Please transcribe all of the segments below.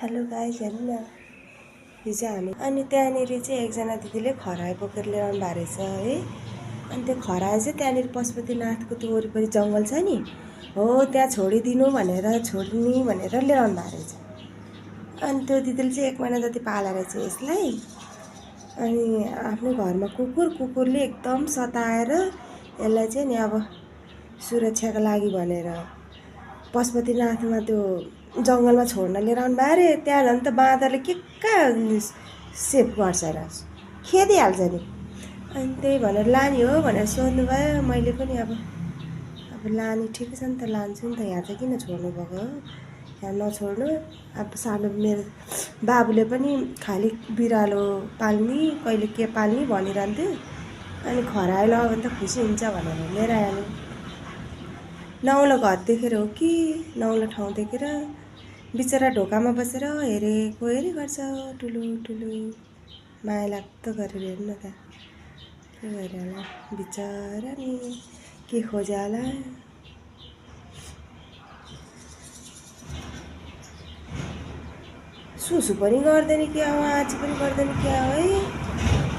Hello guys, हेर्नु न हिजो हामी अनि त्यहाँनिर चाहिँ एकजना दिदीले खरायो बोकेर ल्याउनु भएको रहेछ है। अनि त्यो खरायो चाहिँ त्यहाँनिर पशुपतिनाथको त्यो वरिपरि जङ्गल छ नि, हो त्यहाँ छोडिदिनु भनेर छोड्ने भनेर ल्याउनु भएको रहेछ। अनि त्यो दिदीले चाहिँ 1 महिना जति पाला रहेछ यसलाई। अनि आफ्नो घरमा कुकुरले एकदम सताएर यसलाई चाहिँ नि अब सुरक्षाको लागि भनेर पशुपतिनाथमा त्यो जङ्गलमा छोड्न लिएर आउनु भयो अरे। त्यहाँ झन् त बाँदरले के कहाँ सेभ गर्छ र, खेदिहाल्छ नि। अनि त्यही भनेर लाने हो भनेर सोध्नु भयो। मैले पनि अब लाने ठिकै छ नि त, लान्छु नि त, यहाँ चाहिँ किन छोड्नु भएको हो, यहाँ नछोड्नु। अब सानो मेरो बाबुले पनि खालि बिरालो पाल्ने कहिले के पाल्ने भनिरहन्थ्यो। अनि खरायो ल भने त खुसी हुन्छ भनेर लिएर आयो। नौलो घर देखेर हो कि नौलो ठाउँ देखेर बिचरा ढोकामा बसेर हेरेको हेरी गर्छ। ठुलो ठुलो माया लाग्दो गरेर हेर्नु न त, के गरे होला बिचरा नि, के खोजे होला। सुसु पनि गर्दैन क्या हो, आँची पनि गर्दैन क्या हो है।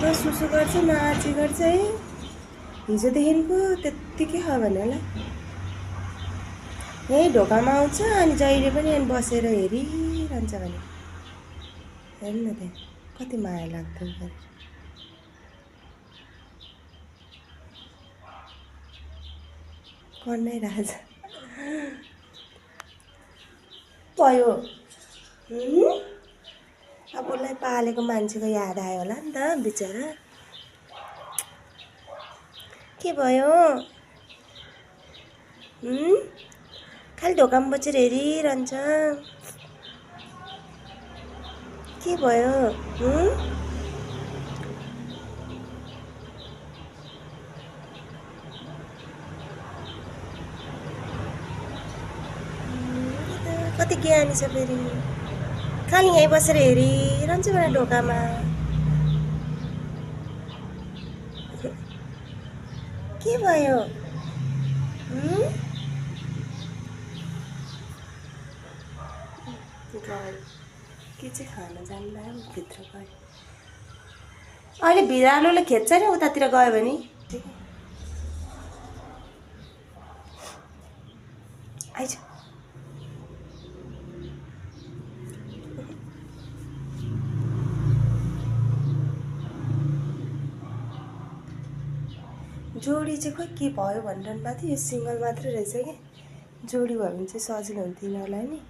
न सुसु गर्छ न आँची गर्छ है। हिजोदेखिको त्यत्तिकै हो भने होला, यही ढोकामा आउँछ अनि जहिले पनि अनि बसेर हेरिरहन्छ भने हेर्नु न त्यहाँ कति माया लाग्दो गरेर। कर्नै राजा भयो। अब उसलाई पालेको मान्छेको याद आयो होला नि त बिचरा। के भयो खालि ढोकामा बसेर हेरिरहन्छ। के भयो कति ज्ञानी छ फेरि, खालि यहीँ बसेर हेरिरहन्छ भने ढोकामा। के भयो के चाहिँ खान जान्दैन भित्र गयो। अहिले बिरालोले खेद्छ नि उतातिर गयो भने। आइज जोडी चाहिँ खोइ के भयो भनिरहनु भएको थियो। यो सिङ्गल मात्रै रहेछ कि, जोडी भयो भने चाहिँ सजिलो हुन्थ्यो यिनीहरूलाई नि।